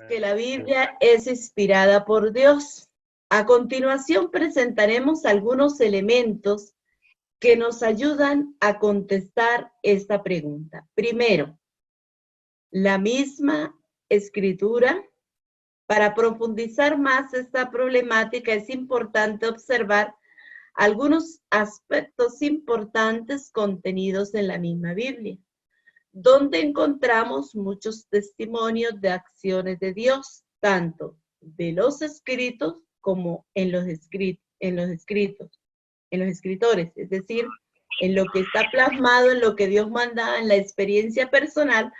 que la Biblia es inspirada por Dios. A continuación presentaremos algunos elementos que nos ayudan a contestar esta pregunta. Primero, la misma escritura. Para profundizar más esta problemática es importante observar algunos aspectos importantes contenidos en la misma Biblia, donde encontramos muchos testimonios de acciones de Dios, tanto de los escritos como en los escritores, es decir, en lo que está plasmado, en lo que Dios manda, en la experiencia personal,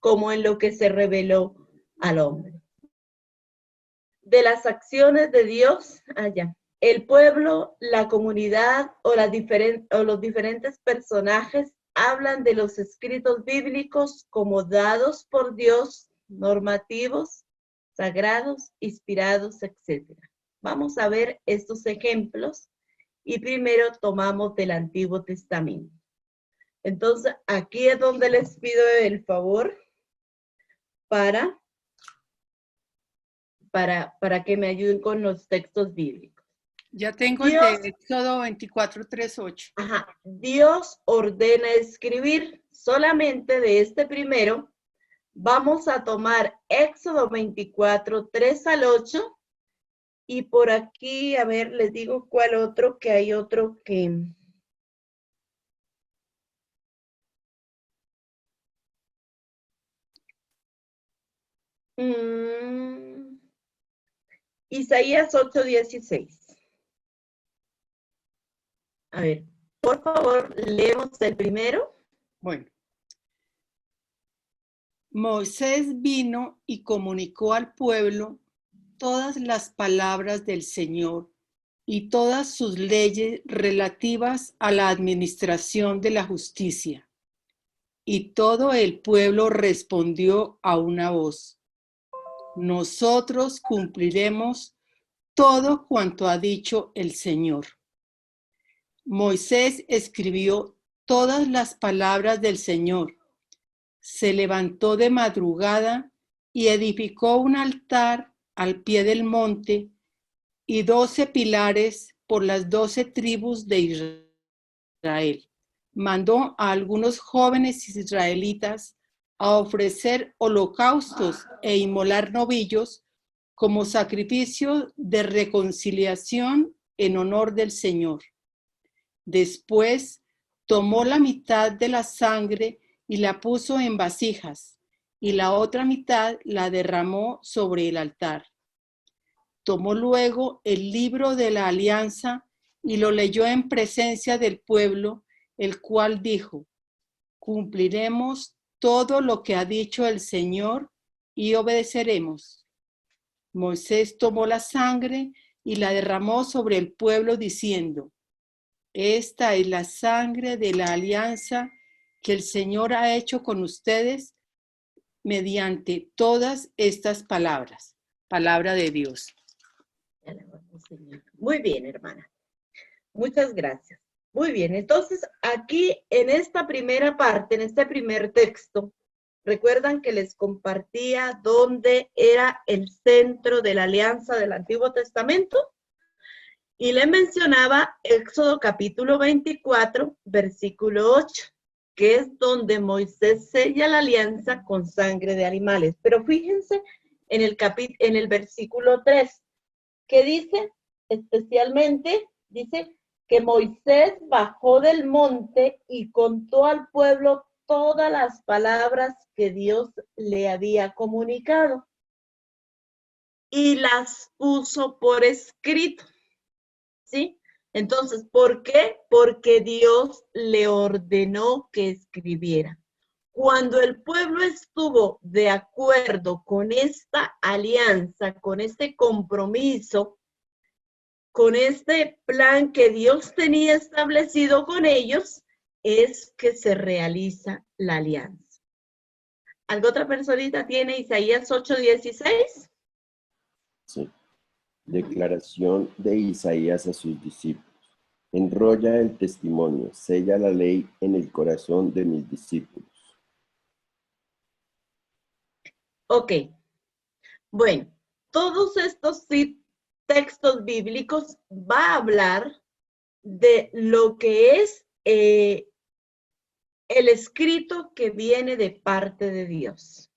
como en lo que se reveló al hombre. De las acciones de Dios allá. El pueblo, la comunidad o los diferentes personajes hablan de los escritos bíblicos como dados por Dios, normativos, sagrados, inspirados, etc. Vamos a ver estos ejemplos y primero tomamos del Antiguo Testamento. Entonces, aquí es donde les pido el favor para que me ayuden con los textos bíblicos. Ya tengo Dios, el de Éxodo 24:3-8. Ajá, Dios ordena escribir. Solamente de este primero vamos a tomar Éxodo 24:3-8 y por aquí, a ver, les digo cuál otro, que hay otro que... Isaías 8:16. A ver, por favor, leemos el primero. Bueno. Moisés vino y comunicó al pueblo todas las palabras del Señor y todas sus leyes relativas a la administración de la justicia. Y todo el pueblo respondió a una voz: nosotros cumpliremos todo cuanto ha dicho el Señor. Moisés escribió todas las palabras del Señor. Se levantó de madrugada y edificó un altar al pie del monte y 12 pilares por las 12 tribus de Israel. Mandó a algunos jóvenes israelitas a ofrecer holocaustos e inmolar novillos como sacrificio de reconciliación en honor del Señor. Después tomó la mitad de la sangre y la puso en vasijas, y la otra mitad la derramó sobre el altar. Tomó luego el libro de la alianza y lo leyó en presencia del pueblo, el cual dijo: cumpliremos todo lo que ha dicho el Señor y obedeceremos. Moisés tomó la sangre y la derramó sobre el pueblo diciendo: esta es la sangre de la alianza que el Señor ha hecho con ustedes mediante todas estas palabras. Palabra de Dios. Muy bien, hermana. Muchas gracias. Muy bien, entonces aquí en esta primera parte, en este primer texto, recuerdan que les compartía dónde era el centro de la alianza del Antiguo Testamento. Y le mencionaba Éxodo capítulo 24, versículo 8, que es donde Moisés sella la alianza con sangre de animales. Pero fíjense en el versículo 3, que dice, especialmente, dice que Moisés bajó del monte y contó al pueblo todas las palabras que Dios le había comunicado y las puso por escrito. ¿Sí? Entonces, ¿por qué? Porque Dios le ordenó que escribiera. Cuando el pueblo estuvo de acuerdo con esta alianza, con este compromiso, con este plan que Dios tenía establecido con ellos, es que se realiza la alianza. ¿Alguna otra personita tiene Isaías 8:16? Sí. Declaración de Isaías a sus discípulos. Enrolla el testimonio, sella la ley en el corazón de mis discípulos. Ok. Bueno, todos estos textos bíblicos va a hablar de lo que es el escrito que viene de parte de Dios.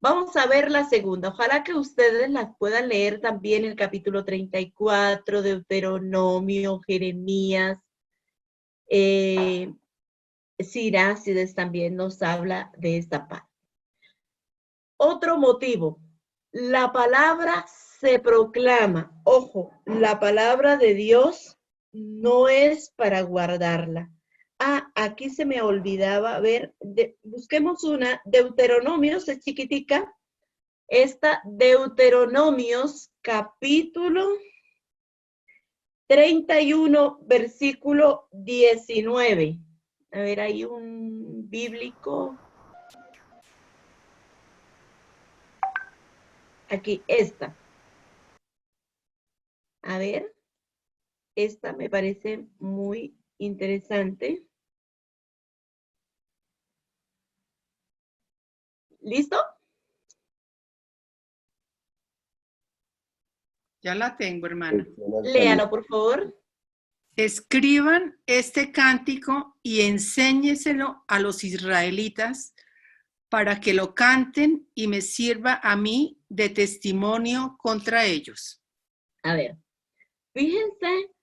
Vamos a ver la segunda. Ojalá que ustedes las puedan leer también el capítulo 34, Deuteronomio, Jeremías, Sirácides también nos habla de esta parte. Otro motivo, la palabra se proclama. Ojo, la palabra de Dios no es para guardarla. Ah, aquí se me olvidaba, a ver, busquemos una, Deuteronomios, es chiquitica. Esta Deuteronomios capítulo 31, versículo 19. A ver, hay un bíblico. Aquí, esta. A ver, esta me parece muy interesante. ¿Listo? Ya la tengo, hermana. Léalo, por favor. Escriban este cántico y enséñeselo a los israelitas para que lo canten y me sirva a mí de testimonio contra ellos. A ver, fíjense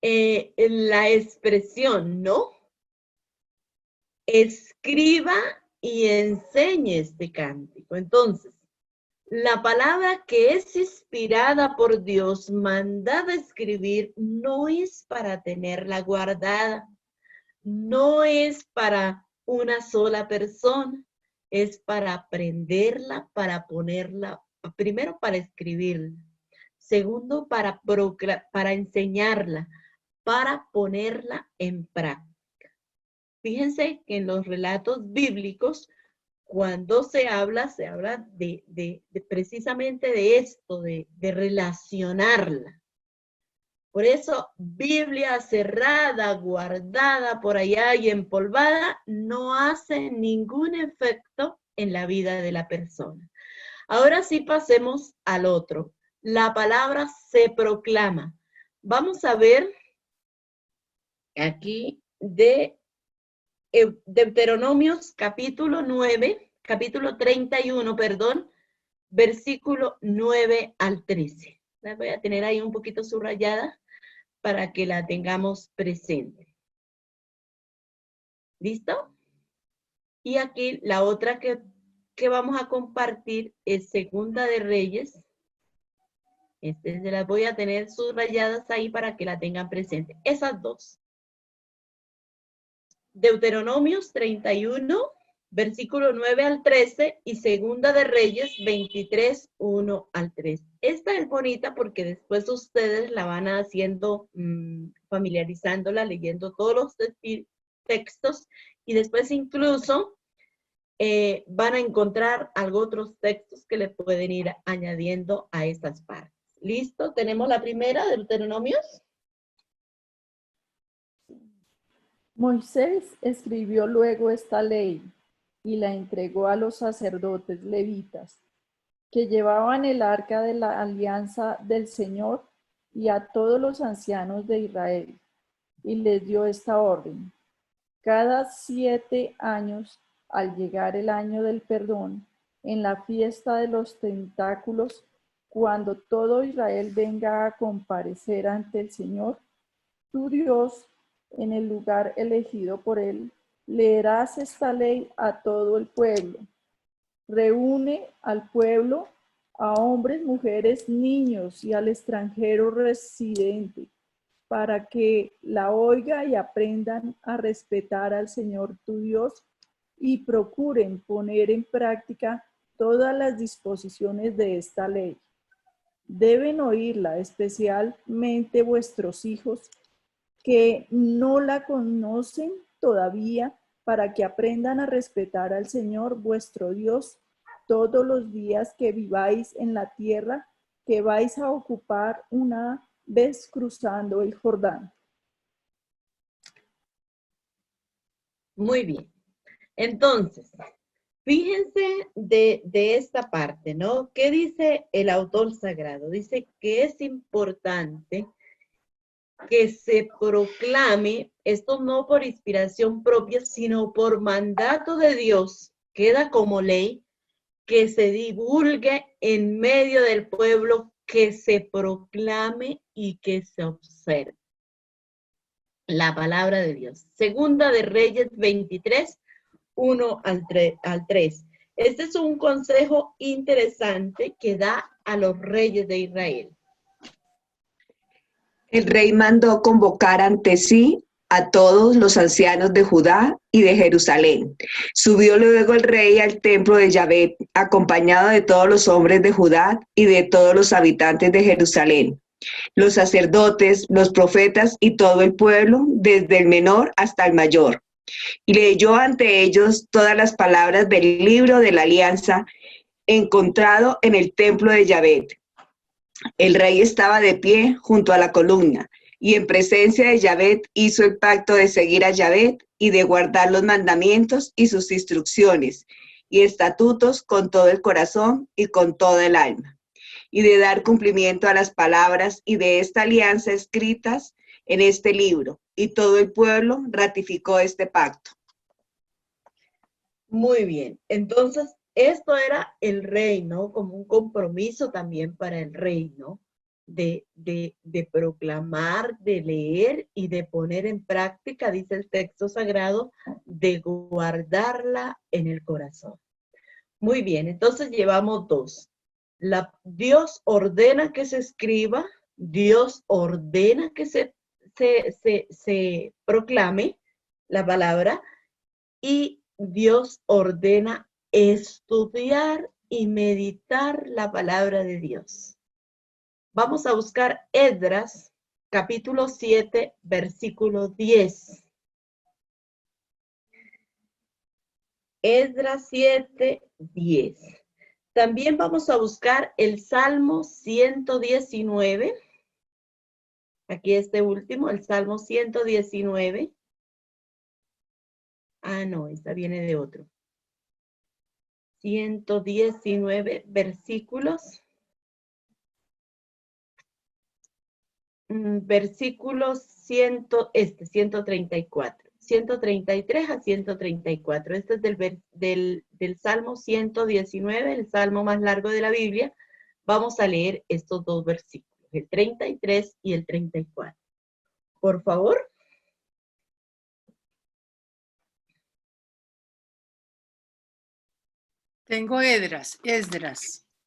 en la expresión, ¿no? Escriba y enseñe este cántico. Entonces, la palabra que es inspirada por Dios, mandada a escribir, no es para tenerla guardada, no es para una sola persona, es para aprenderla, para ponerla, primero para escribirla, segundo para enseñarla, para ponerla en práctica. Fíjense que en los relatos bíblicos, cuando se habla de precisamente de esto, de relacionarla. Por eso, Biblia cerrada, guardada por allá y empolvada, no hace ningún efecto en la vida de la persona. Ahora sí pasemos al otro. La palabra se proclama. Vamos a ver aquí de Deuteronomios capítulo 31, perdón, versículo 9 al 13. La voy a tener ahí un poquito subrayada para que la tengamos presente. ¿Listo? Y aquí la otra que vamos a compartir es Segunda de Reyes. Se las voy a tener subrayadas ahí para que la tengan presente. Esas dos. Deuteronomios 31, versículo 9 al 13 y Segunda de Reyes 23, 1 al 3. Esta es bonita porque después ustedes la van haciendo, familiarizándola, leyendo todos los textos y después incluso van a encontrar otros textos que le pueden ir añadiendo a estas partes. ¿Listo? Tenemos la primera, Deuteronomios. Moisés escribió luego esta ley y la entregó a los sacerdotes levitas, que llevaban el arca de la alianza del Señor, y a todos los ancianos de Israel, y les dio esta orden: cada 7 años, al llegar el año del perdón, en la fiesta de los tentáculos, cuando todo Israel venga a comparecer ante el Señor, tu Dios, en el lugar elegido por él, leerás esta ley a todo el pueblo. Reúne al pueblo, a hombres, mujeres, niños y al extranjero residente, para que la oiga y aprendan a respetar al Señor tu Dios y procuren poner en práctica todas las disposiciones de esta ley. Deben oírla especialmente vuestros hijos, que no la conocen todavía, para que aprendan a respetar al Señor vuestro Dios todos los días que viváis en la tierra que vais a ocupar una vez cruzando el Jordán. Muy bien. Entonces, Fíjense de esta parte, ¿no? ¿Qué dice el autor sagrado? Dice que es importante que se proclame, esto no por inspiración propia, sino por mandato de Dios, queda como ley, que se divulgue en medio del pueblo, que se proclame y que se observe la palabra de Dios. Segunda de Reyes 23, 1 al 3. Este es un consejo interesante que da a los reyes de Israel. El rey mandó convocar ante sí a todos los ancianos de Judá y de Jerusalén. Subió luego el rey al templo de Yahvé, acompañado de todos los hombres de Judá y de todos los habitantes de Jerusalén, los sacerdotes, los profetas y todo el pueblo, desde el menor hasta el mayor. Y leyó ante ellos todas las palabras del libro de la alianza encontrado en el templo de Yahvé. El rey estaba de pie junto a la columna, y en presencia de Yahvé hizo el pacto de seguir a Yahvé y de guardar los mandamientos y sus instrucciones y estatutos con todo el corazón y con toda el alma, y de dar cumplimiento a las palabras y de esta alianza escritas en este libro, y todo el pueblo ratificó este pacto. Muy bien, entonces esto era el rey, ¿no? Como un compromiso también para el rey, ¿no? De proclamar, de leer y de poner en práctica, dice el texto sagrado, de guardarla en el corazón. Muy bien, entonces llevamos dos. Dios ordena que se escriba, Dios ordena que se proclame la palabra y Dios ordena estudiar y meditar la palabra de Dios. Vamos a buscar Esdras, capítulo 7, versículo 10. Esdras 7, 10. También vamos a buscar el Salmo 119. Aquí este último, el Salmo 119. Ah, no, esta viene de otro. 119 versículos. Versículos 134. 133 a 134. Este es del Salmo 119, el salmo más largo de la Biblia. Vamos a leer estos dos versículos, el 33 y el 34. Por favor. Tengo Esdras.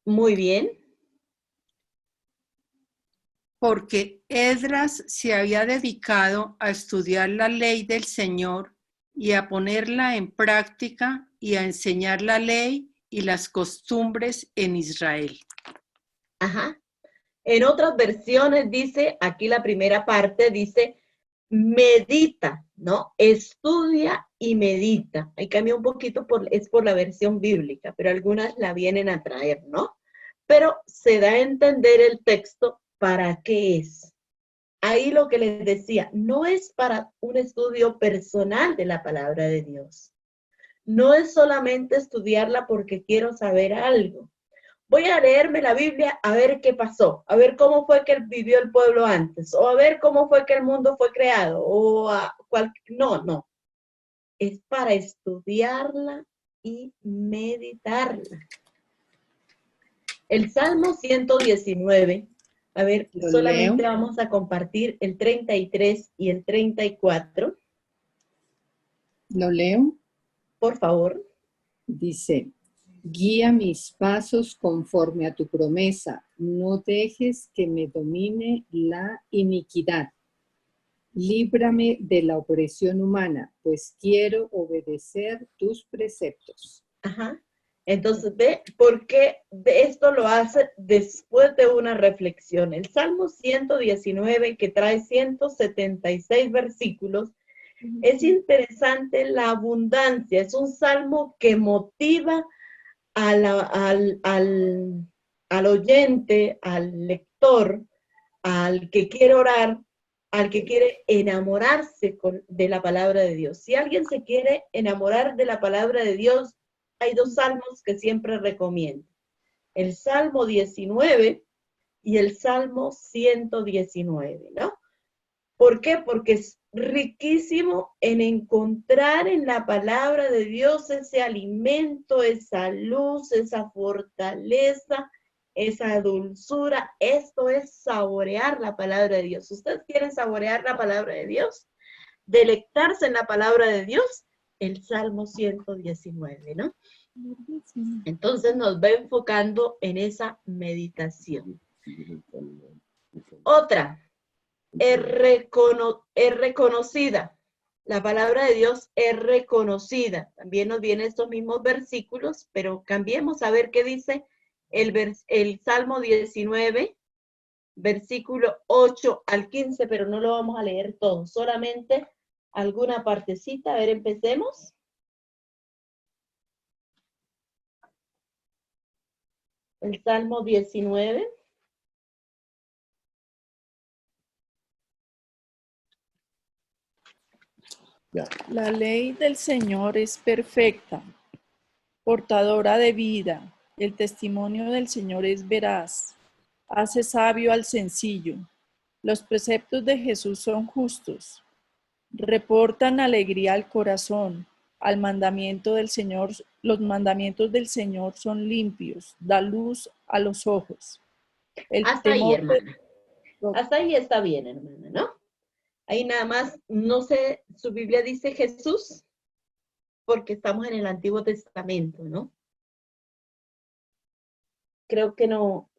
Muy bien. Porque Esdras se había dedicado a estudiar la ley del Señor y a ponerla en práctica y a enseñar la ley y las costumbres en Israel. Ajá. En otras versiones dice, aquí la primera parte dice, medita, ¿no? Estudia y medita. Ahí cambia un poquito, es por la versión bíblica, pero algunas la vienen a traer, ¿no? Pero se da a entender el texto para qué es. Ahí lo que les decía, no es para un estudio personal de la palabra de Dios. No es solamente estudiarla porque quiero saber algo. Voy a leerme la Biblia a ver qué pasó, a ver cómo fue que vivió el pueblo antes, o a ver cómo fue que el mundo fue creado, no. Es para estudiarla y meditarla. El Salmo 119, a ver, solamente vamos a compartir el 33 y el 34. ¿Lo leo? Por favor. Dice, guía mis pasos conforme a tu promesa, no dejes que me domine la iniquidad. Líbrame de la opresión humana, pues quiero obedecer tus preceptos. Ajá. Entonces, ve, porque esto lo hace después de una reflexión. El Salmo 119, que trae 176 versículos, es interesante la abundancia. Es un salmo que motiva al oyente, al lector, al que quiere orar, al que quiere enamorarse de la palabra de Dios. Si alguien se quiere enamorar de la palabra de Dios, hay dos salmos que siempre recomiendo. El Salmo 19 y el Salmo 119, ¿no? ¿Por qué? Porque es riquísimo en encontrar en la palabra de Dios ese alimento, esa luz, esa fortaleza, esa dulzura. Esto es saborear la palabra de Dios. ¿Ustedes quieren saborear la palabra de Dios? Delectarse en la palabra de Dios, el Salmo 119, ¿no? Entonces nos va enfocando en esa meditación. Otra, es reconocida. La palabra de Dios es reconocida. También nos vienen estos mismos versículos, pero cambiemos a ver qué dice el Salmo 19, versículo 8 al 15, pero no lo vamos a leer todo, solamente alguna partecita. A ver, empecemos. El Salmo 19. Ya. La ley del Señor es perfecta, portadora de vida. El testimonio del Señor es veraz, hace sabio al sencillo. Los preceptos de Jesús son justos, reportan alegría al corazón. Al mandamiento del Señor, los mandamientos del Señor son limpios, da luz a los ojos. El Hasta ahí, temor hermana. Hasta ahí está bien, hermana, ¿no? Ahí nada más, no sé, su Biblia dice Jesús, porque estamos en el Antiguo Testamento, ¿no? Creo que no,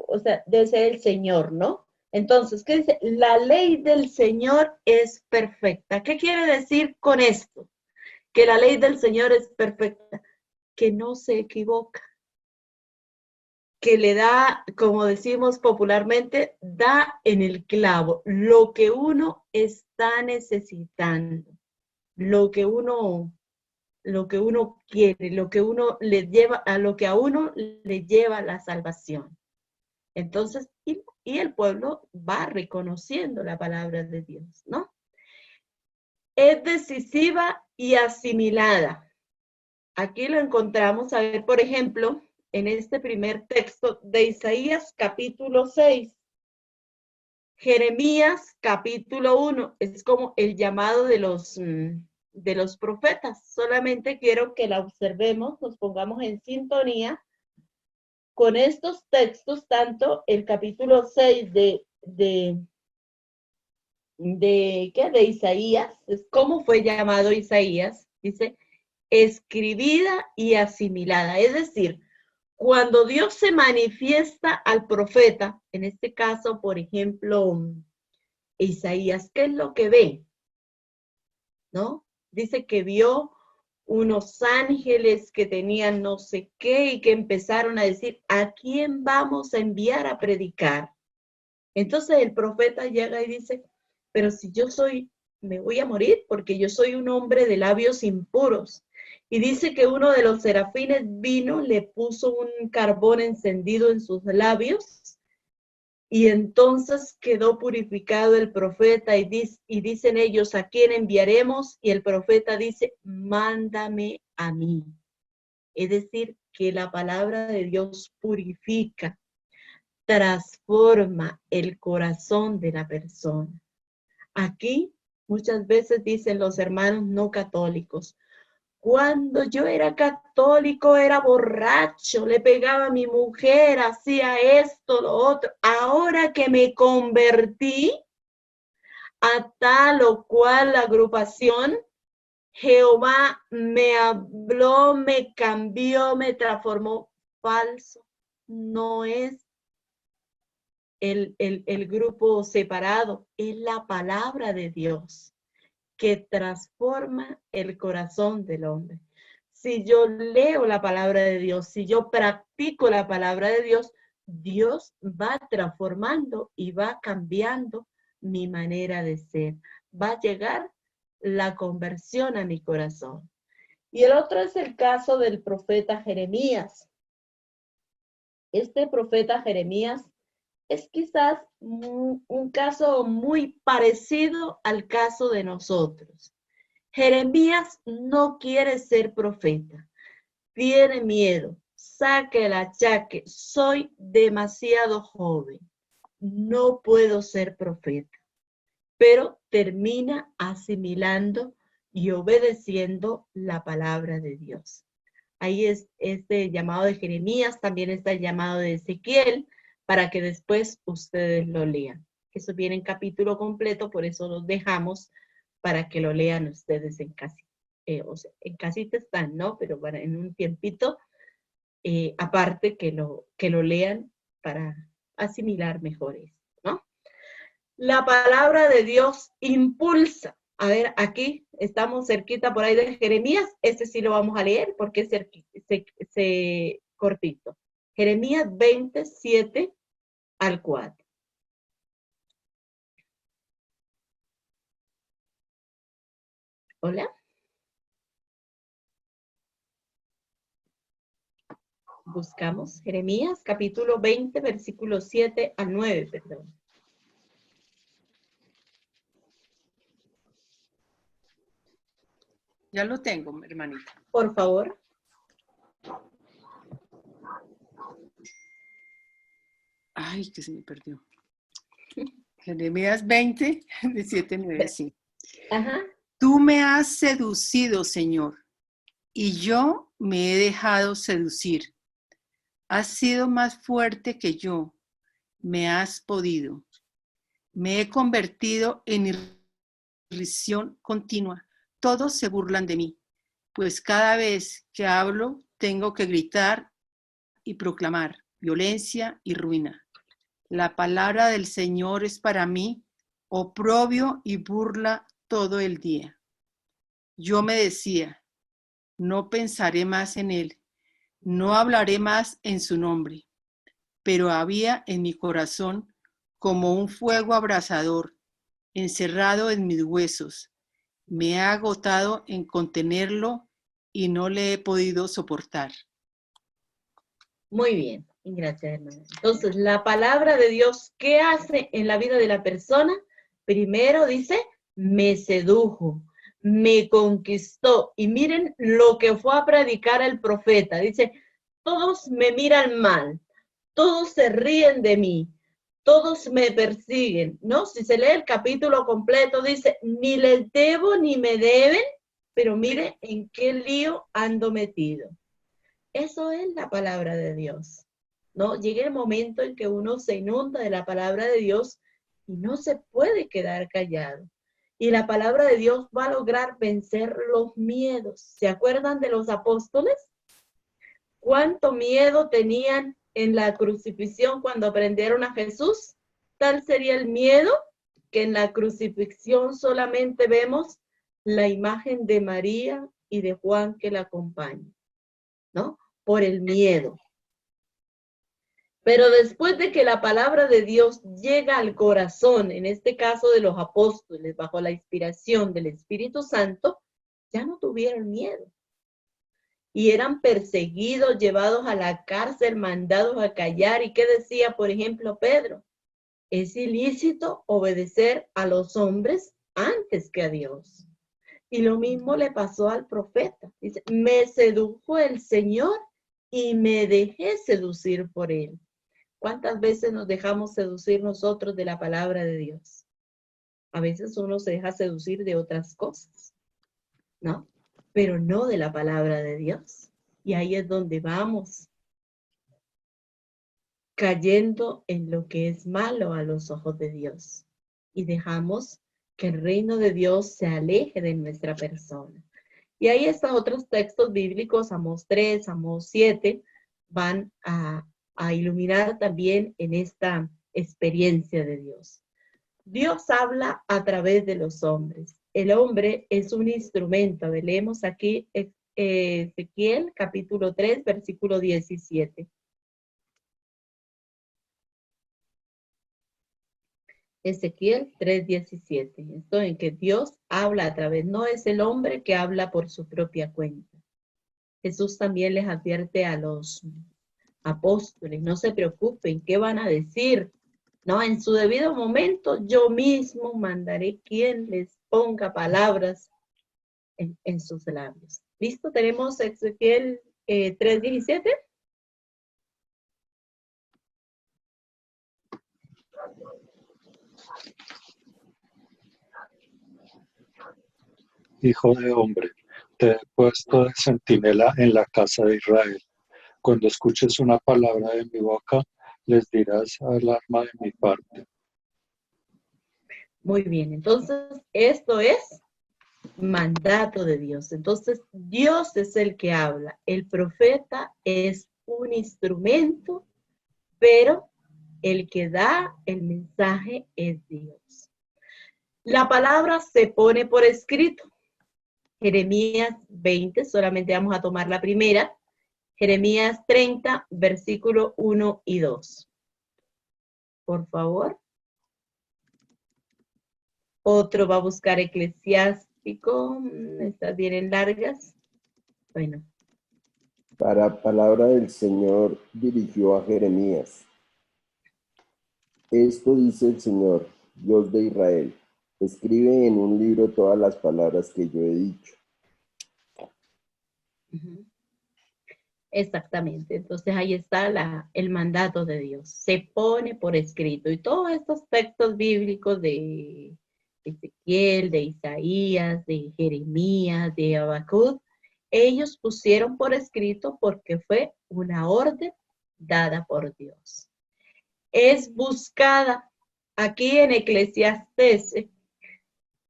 o sea, debe ser el Señor, ¿no? Entonces, ¿qué dice? La ley del Señor es perfecta. ¿Qué quiere decir con esto? Que la ley del Señor es perfecta, que no se equivoca, que le da, como decimos popularmente, da en el clavo lo que uno está necesitando, lo que uno quiere, lo que uno le lleva, a lo que a uno le lleva la salvación. Entonces, y el pueblo va reconociendo la palabra de Dios, ¿no? Es decisiva y asimilada. Aquí lo encontramos, a ver, por ejemplo, en este primer texto de Isaías capítulo 6, Jeremías capítulo 1, es como el llamado de los profetas. Solamente quiero que la observemos, nos pongamos en sintonía con estos textos, tanto el capítulo 6 de Isaías, es cómo fue llamado Isaías, dice, escribida y asimilada. Es decir, cuando Dios se manifiesta al profeta, en este caso, por ejemplo, Isaías, ¿qué es lo que ve? ¿No? Dice que vio unos ángeles que tenían no sé qué y que empezaron a decir, ¿a quién vamos a enviar a predicar? Entonces el profeta llega y dice, pero si yo me voy a morir porque yo soy un hombre de labios impuros. Y dice que uno de los serafines vino, le puso un carbón encendido en sus labios y entonces quedó purificado el profeta y dicen ellos, ¿a quién enviaremos? Y el profeta dice, mándame a mí. Es decir, que la palabra de Dios purifica, transforma el corazón de la persona. Aquí muchas veces dicen los hermanos no católicos, cuando yo era católico era borracho, le pegaba a mi mujer, hacía esto, lo otro. Ahora que me convertí a tal o cual agrupación, Jehová me habló, me cambió, me transformó. Falso. No es el grupo separado, es la palabra de Dios que transforma el corazón del hombre. Si yo leo la palabra de Dios, si yo practico la palabra de Dios, Dios va transformando y va cambiando mi manera de ser. Va a llegar la conversión a mi corazón. Y el otro es el caso del profeta Jeremías. Este profeta Jeremías es quizás un caso muy parecido al caso de nosotros. Jeremías no quiere ser profeta. tiene miedo, saque el achaque, soy demasiado joven, no puedo ser profeta. Pero termina asimilando y obedeciendo la palabra de Dios. Ahí es este llamado de Jeremías, también está el llamado de Ezequiel, para que después ustedes lo lean. Eso viene en capítulo completo, por eso los dejamos para que lo lean ustedes en casita. O sea, en casita están, ¿no? Pero para, en un tiempito, aparte que lo lean para asimilar mejor esto, ¿no? La palabra de Dios impulsa. A ver, aquí estamos cerquita por ahí de Jeremías. Este sí lo vamos a leer porque es cortito. Jeremías 27 al 4. Hola. Buscamos Jeremías capítulo 20, versículo 7 al 9, perdón. Ya lo tengo, hermanita. Por favor. Ay, que se me perdió. Jeremías 20, de 7 al 9, sí. Ajá. Tú me has seducido, Señor, y yo me he dejado seducir. Has sido más fuerte que yo, me has podido. Me he convertido en irrisión continua. Todos se burlan de mí, pues cada vez que hablo tengo que gritar y proclamar violencia y ruina. La palabra del Señor es para mí oprobio y burla todo el día. Yo me decía, no pensaré más en él, no hablaré más en su nombre, pero había en mi corazón como un fuego abrasador, encerrado en mis huesos. Me ha agotado en contenerlo y no le he podido soportar. Muy bien, gracias, hermana. Entonces, la palabra de Dios, ¿qué hace en la vida de la persona? Primero dice, me sedujo, me conquistó. Y miren lo que fue a predicar el profeta. Dice, todos me miran mal, todos se ríen de mí, todos me persiguen, ¿no? Si se lee el capítulo completo, dice, ni les debo ni me deben, pero mire en qué lío ando metido. Eso es la palabra de Dios, ¿no? Llega el momento en que uno se inunda de la palabra de Dios y no se puede quedar callado. Y la palabra de Dios va a lograr vencer los miedos. ¿Se acuerdan de los apóstoles? ¿Cuánto miedo tenían en la crucifixión cuando aprendieron a Jesús? Tal sería el miedo que en la crucifixión solamente vemos la imagen de María y de Juan que la acompañan, ¿no? Por el miedo. Pero después de que la palabra de Dios llega al corazón, en este caso de los apóstoles, bajo la inspiración del Espíritu Santo, ya no tuvieron miedo. Y eran perseguidos, llevados a la cárcel, mandados a callar. ¿Y qué decía, por ejemplo, Pedro? Es ilícito obedecer a los hombres antes que a Dios. Y lo mismo le pasó al profeta. Dice, me sedujo el Señor y me dejé seducir por él. ¿Cuántas veces nos dejamos seducir nosotros de la palabra de Dios? A veces uno se deja seducir de otras cosas, ¿no? Pero no de la palabra de Dios. Y ahí es donde vamos cayendo en lo que es malo a los ojos de Dios. Y dejamos que el reino de Dios se aleje de nuestra persona. Y ahí están otros textos bíblicos, Amós 3, Amós 7, van a iluminar también en esta experiencia de Dios. Dios habla a través de los hombres. El hombre es un instrumento. Leemos aquí Ezequiel capítulo 3, versículo 17. Ezequiel 3:17. Esto en que Dios habla a través, no es el hombre que habla por su propia cuenta. Jesús también les advierte a los apóstoles, no se preocupen, ¿qué van a decir? No, en su debido momento yo mismo mandaré quien les ponga palabras en sus labios. ¿Listo? Tenemos Ezequiel 3:17. Hijo de hombre, te he puesto de centinela en la casa de Israel. Cuando escuches una palabra de mi boca, les dirás alarma de mi parte. Muy bien, entonces esto es mandato de Dios. Entonces Dios es el que habla. El profeta es un instrumento, pero el que da el mensaje es Dios. La palabra se pone por escrito. Jeremías 20, solamente vamos a tomar la primera. Jeremías 30, versículo 1 y 2. Por favor. Otro va a buscar eclesiástico. Estas vienen largas. Bueno. Para palabra del Señor dirigió a Jeremías. Esto dice el Señor, Dios de Israel. Escribe en un libro todas las palabras que yo he dicho. Exactamente. Entonces ahí está el mandato de Dios. Se pone por escrito. Y todos estos textos bíblicos de Ezequiel, de Isaías, de Jeremías, de Habacuc, ellos pusieron por escrito porque fue una orden dada por Dios. Es buscada aquí en Eclesiastés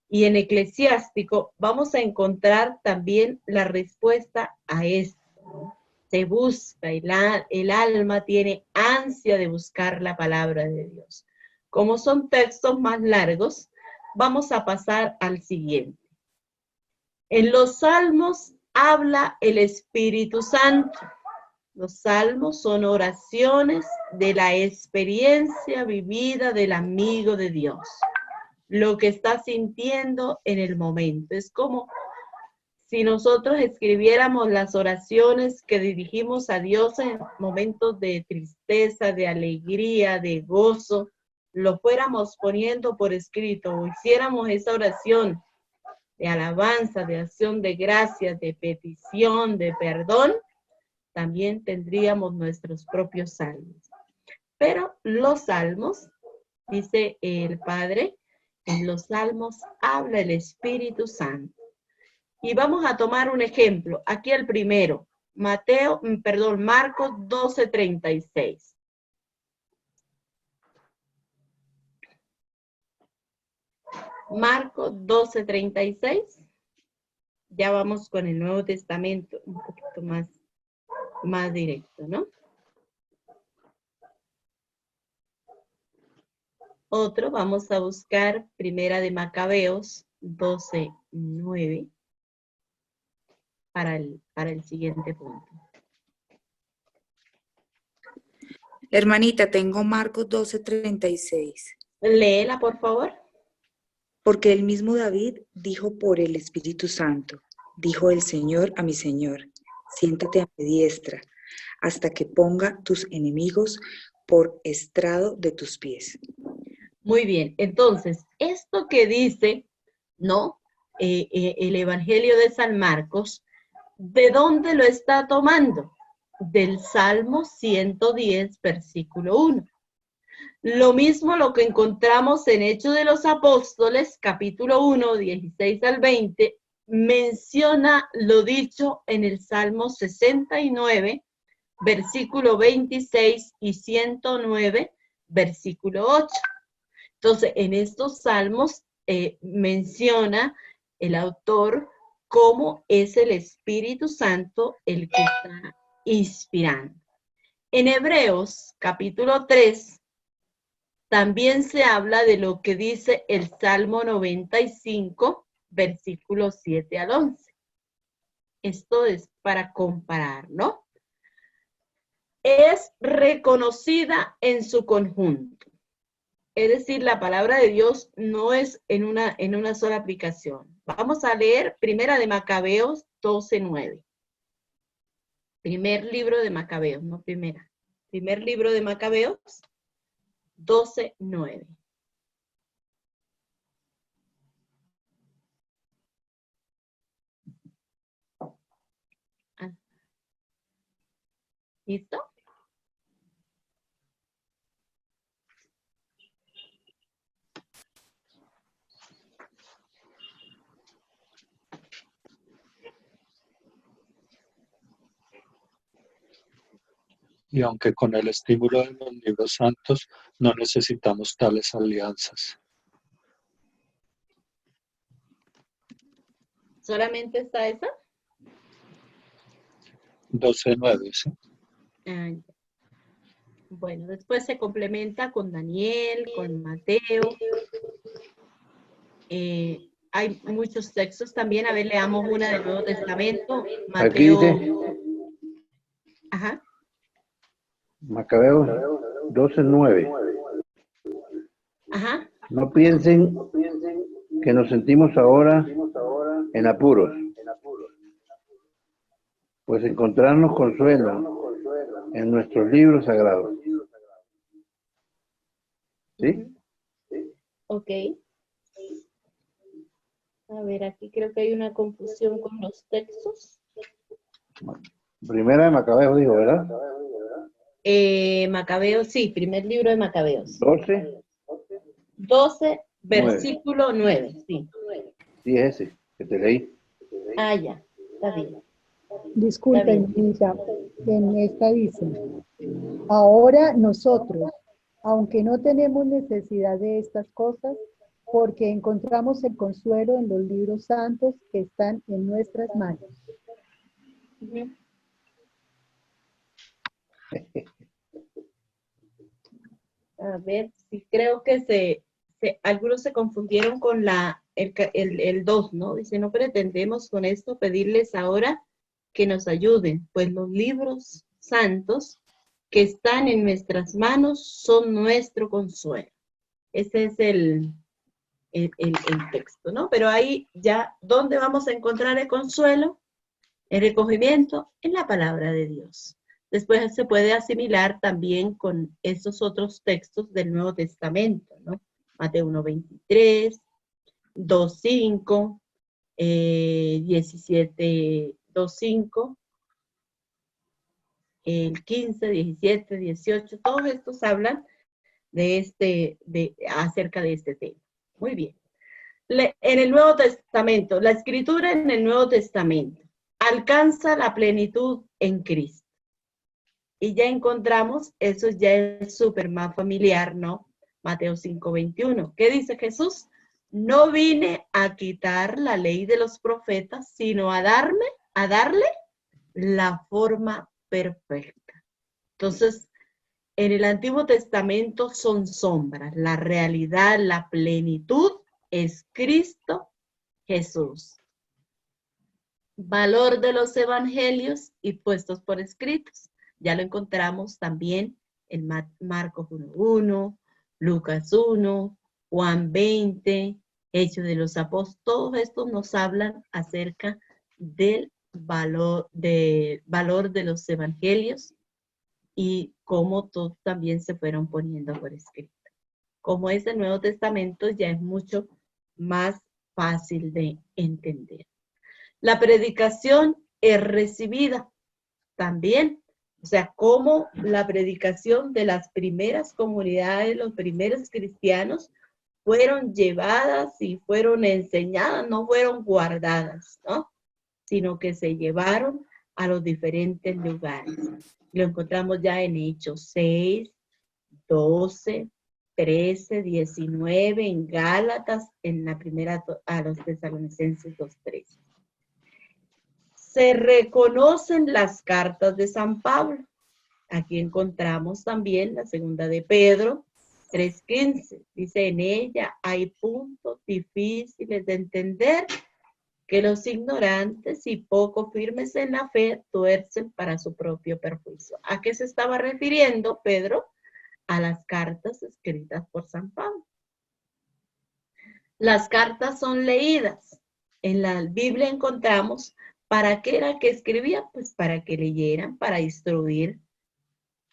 y en Eclesiástico. Vamos a encontrar también la respuesta a esto. Se busca, el alma tiene ansia de buscar la palabra de Dios. Como son textos más largos, vamos a pasar al siguiente. En los salmos habla el Espíritu Santo. Los salmos son oraciones de la experiencia vivida del amigo de Dios. Lo que está sintiendo en el momento. Es como si nosotros escribiéramos las oraciones que dirigimos a Dios en momentos de tristeza, de alegría, de gozo, lo fuéramos poniendo por escrito o hiciéramos esa oración de alabanza, de acción de gracias, de petición, de perdón, también tendríamos nuestros propios salmos. Pero los salmos, dice el Padre, en los salmos habla el Espíritu Santo. Y vamos a tomar un ejemplo. Aquí el primero, Marcos 12:36. Marcos 12:36. Ya vamos con el Nuevo Testamento, un poquito más directo, ¿no? Otro, vamos a buscar Primera de Macabeos 12:9 para el siguiente punto. Hermanita, tengo Marcos 12:36. Léela, por favor. Porque el mismo David dijo por el Espíritu Santo, dijo el Señor a mi Señor, siéntate a mi diestra, hasta que ponga tus enemigos por estrado de tus pies. Muy bien, entonces, esto que dice, ¿no? El Evangelio de San Marcos, ¿de dónde lo está tomando? Del Salmo 110, versículo 1. Lo mismo lo que encontramos en Hechos de los Apóstoles, capítulo 1, 16 al 20, menciona lo dicho en el Salmo 69, versículo 26 y 109, versículo 8. Entonces, en estos salmos menciona el autor cómo es el Espíritu Santo el que está inspirando. En Hebreos, capítulo 3, también se habla de lo que dice el Salmo 95, versículos 7 al 11. Esto es para comparar, ¿no? Es reconocida en su conjunto. Es decir, la palabra de Dios no es en una sola aplicación. Vamos a leer Primera de Macabeos 12:9. Primer libro de Macabeos, no primera. Primer libro de Macabeos 12:9. ¿Listo? Y aunque con el estímulo de los libros santos no necesitamos tales alianzas. ¿Solamente está esa? 12:9, ¿sí? Ah, ya. Bueno, después se complementa con Daniel, con Mateo. Hay muchos textos también. A ver, leamos una del Nuevo Testamento. Aquí Mateo. dice, Ajá. Macabeos 12:9. Ajá. No piensen que nos sentimos ahora en apuros, pues encontrarnos consuelo en nuestros libros sagrados. ¿Sí? Ok. A ver, aquí creo que hay una confusión con los textos. Primera de Macabeos dijo, ¿verdad? Macabeos, sí, primer libro de Macabeos. 12, 12, versículo 9, sí. sí es ese, que te leí. Ah, ya, está bien. Disculpen, Lisa, en esta dice, ahora nosotros, aunque no tenemos necesidad de estas cosas, porque encontramos el consuelo en los libros santos que están en nuestras manos. A ver, sí, creo que algunos se confundieron con el 2, ¿no? Dice, no pretendemos con esto pedirles ahora que nos ayuden, pues los libros santos que están en nuestras manos son nuestro consuelo. Ese es el texto, ¿no? Pero ahí ya, ¿dónde vamos a encontrar el consuelo? El recogimiento en la palabra de Dios. Después se puede asimilar también con esos otros textos del Nuevo Testamento, ¿no? Mateo 1:23, 2:5, 17, 2:5, el 15, 17, 18, todos estos hablan acerca de este tema. Muy bien. En el Nuevo Testamento, la escritura en el Nuevo Testamento alcanza la plenitud en Cristo. Y ya encontramos, eso ya es súper más familiar, ¿no? Mateo 5:21. ¿Qué dice Jesús? No vine a quitar la ley de los profetas, sino a darle la forma perfecta. Entonces, en el Antiguo Testamento son sombras. La realidad, la plenitud es Cristo Jesús. Valor de los evangelios y puestos por escritos. Ya lo encontramos también en Marcos 1:1, Lucas 1, Juan 20, Hechos de los Apóstoles. Todos estos nos hablan acerca del valor de los evangelios y cómo todos también se fueron poniendo por escrito. Como es el Nuevo Testamento, ya es mucho más fácil de entender. La predicación es recibida también. O sea, cómo la predicación de las primeras comunidades, los primeros cristianos, fueron llevadas y fueron enseñadas, no fueron guardadas, ¿no? Sino que se llevaron a los diferentes lugares. Lo encontramos ya en Hechos 6, 12, 13, 19, en Gálatas, en la primera a los Tesalonicenses 2:13. Se reconocen las cartas de San Pablo. Aquí encontramos también la segunda de Pedro 3:15. Dice, en ella hay puntos difíciles de entender que los ignorantes y poco firmes en la fe tuercen para su propio perjuicio. ¿A qué se estaba refiriendo Pedro? A las cartas escritas por San Pablo. Las cartas son leídas. En la Biblia encontramos ¿para qué era que escribía? Pues para que leyeran, para instruir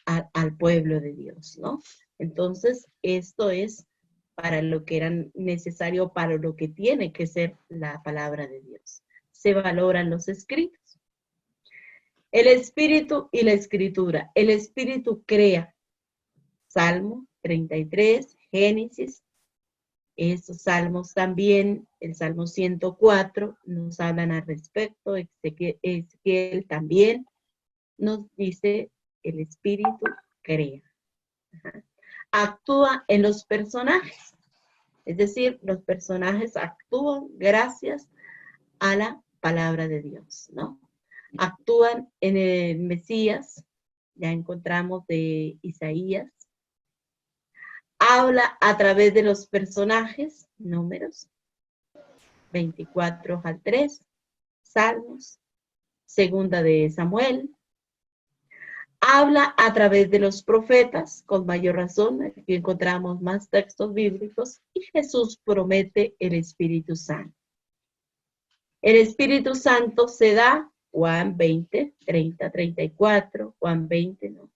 al pueblo de Dios, ¿no? Entonces, esto es para lo que era necesario, para lo que tiene que ser la palabra de Dios. Se valoran los escritos. El Espíritu y la Escritura. El Espíritu crea. Salmo 33, Génesis. Esos salmos también, el Salmo 104, nos hablan al respecto. Ezequiel también nos dice, el Espíritu crea. Ajá. Actúa en los personajes. Es decir, los personajes actúan gracias a la palabra de Dios, ¿no? Actúan en el Mesías, ya encontramos de Isaías. Habla a través de los personajes, Números 24 al 3, Salmos, Segunda de Samuel. Habla a través de los profetas, con mayor razón, aquí encontramos más textos bíblicos, y Jesús promete el Espíritu Santo. El Espíritu Santo se da, Juan 20, 30, 34, Juan 20, ¿no?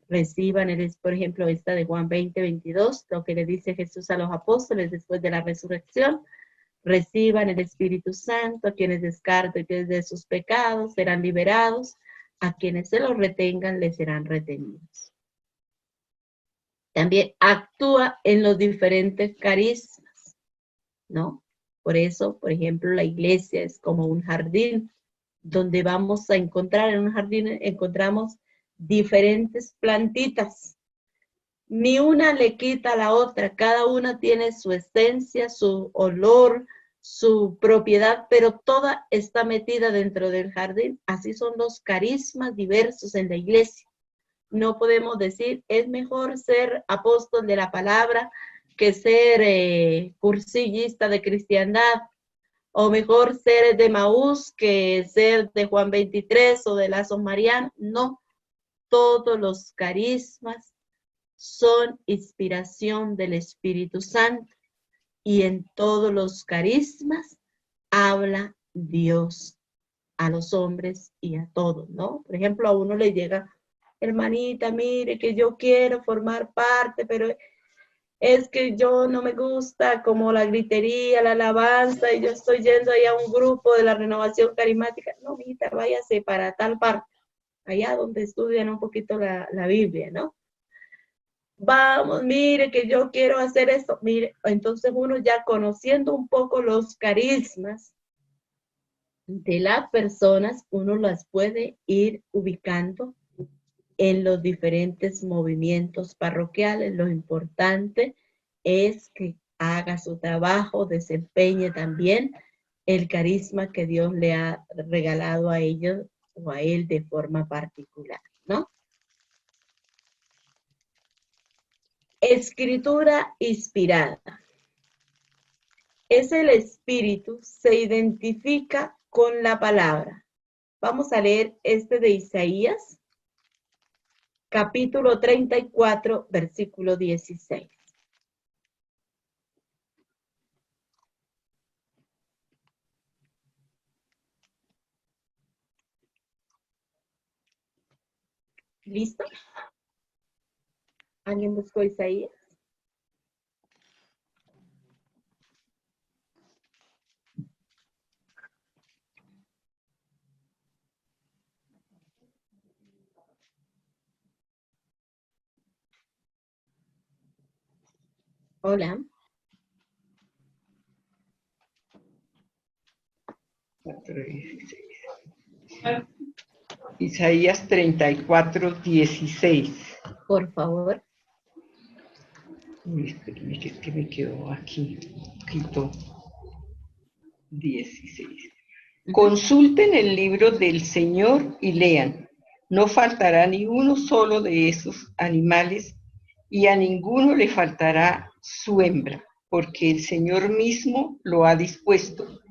Reciban, por ejemplo, esta de Juan 20, 22, lo que le dice Jesús a los apóstoles después de la resurrección. Reciban el Espíritu Santo, a quienes descarten de sus pecados serán liberados, a quienes se los retengan les serán retenidos. También actúa en los diferentes carismas, ¿no? Por eso, por ejemplo, la iglesia es como un jardín, donde vamos a encontrar, en un jardín encontramos diferentes plantitas. Ni una le quita a la otra, cada una tiene su esencia, su olor, su propiedad, pero toda está metida dentro del jardín. Así son los carismas diversos en la iglesia. No podemos decir, es mejor ser apóstol de la palabra que ser cursillista de cristiandad, o mejor ser de Maús que ser de Juan 23 o de Lazos Mariano. No, todos los carismas son inspiración del Espíritu Santo, y en todos los carismas habla Dios a los hombres y a todos, ¿no? Por ejemplo, a uno le llega, hermanita, mire que yo quiero formar parte, pero es que yo no me gusta como la gritería, la alabanza, y yo estoy yendo ahí a un grupo de la renovación carismática. No, mijita, váyase para tal parte, allá donde estudian un poquito la Biblia, ¿no? Vamos, mire que yo quiero hacer esto. Mire, entonces uno ya conociendo un poco los carismas de las personas, uno las puede ir ubicando en los diferentes movimientos parroquiales. Lo importante es que haga su trabajo, desempeñe también el carisma que Dios le ha regalado a ellos o a él de forma particular, ¿no? Escritura inspirada. Es el espíritu, se identifica con la palabra. Vamos a leer este de Isaías, capítulo 34, versículo 16. ¿Listo? ¿Alguien buscó Isaías? Hola. Isaías 34, 16. Por favor. Espérenme, que es que me quedó aquí un poquito. 16. Consulten el libro del Señor y lean. No faltará ni uno solo de esos animales, y a ninguno le faltará su hembra, porque el Señor mismo lo ha dispuesto,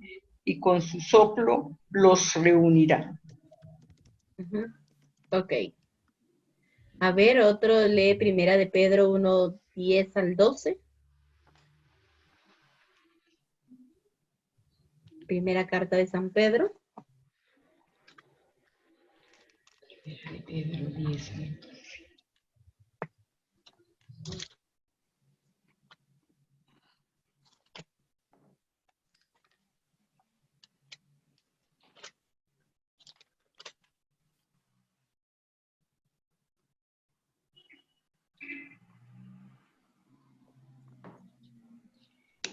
y con su soplo los reunirá. Ok. A ver, otro lee Primera de Pedro 1, 10 al 12. Primera carta de San Pedro. Pedro 10 al 12.